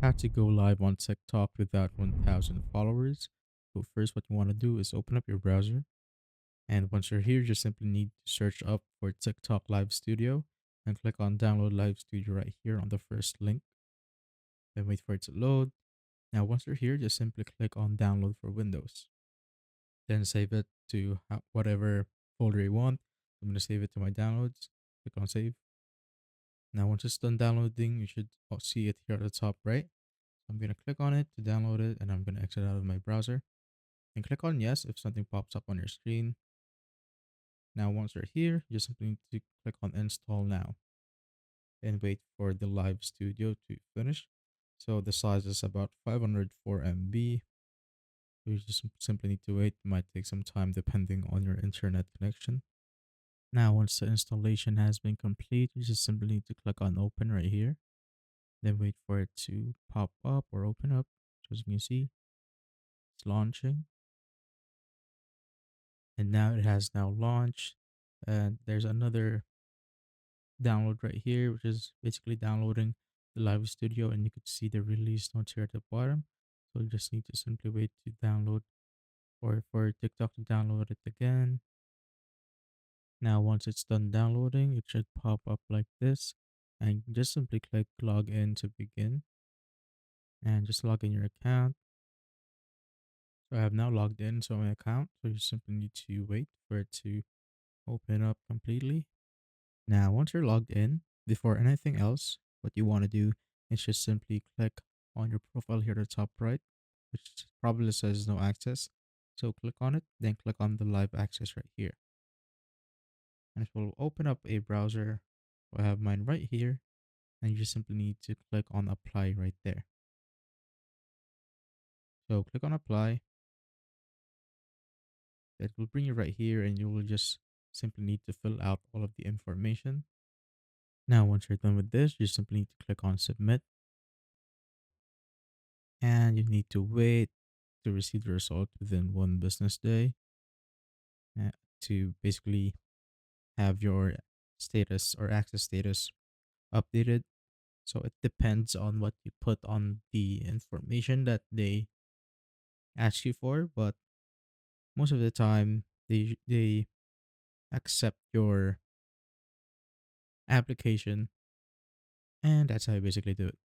How to go live on TikTok without 1,000 followers. So first, what you want to do is open up your browser. And once you're here, you just simply need to search up for TikTok Live Studio and click on download Live Studio right here on the first link. Then wait for it to load. Now, once you're here, just simply click on download for Windows. Then save it to whatever folder you want. I'm going to save it to my downloads. Click on save. Now, once it's done downloading, you should see it here at the top right. So I'm going to click on it to download it, and I'm going to exit out of my browser and click on yes if something pops up on your screen. Now, once you're here, you simply need to click on install now and wait for the live studio to finish. So the size is about 504 MB. You just simply need to wait. It might take some time depending on your internet connection. Now, once the installation has been complete, you just simply need to click on open right here. Then wait for it to pop up or open up. So as you can see, it's launching. And now it has now launched. And there's another download right here, which is basically downloading the Live Studio, and you could see the release notes here at the bottom. So you just need to simply wait to download or for TikTok to download it again. Now, once it's done downloading, it should pop up like this, and just simply click log in to begin and just log in your account. So I have now logged into my account, so you simply need to wait for it to open up completely. Now, once you're logged in, before anything else, what you want to do is just simply click on your profile here at the top right, which probably says no access. So click on it, then click on the live access right here. And it will open up a browser. I have mine right here, and you just simply need to click on apply right there. So click on apply. It will bring you right here, and you will just simply need to fill out all of the information. Now, once you're done with this, you simply need to click on submit, and you need to wait to receive the result within 1 business day uh, to basically have your status or access status updated. So it depends on what you put on the information that they ask you for, but most of the time they accept your application, and that's how you basically do it.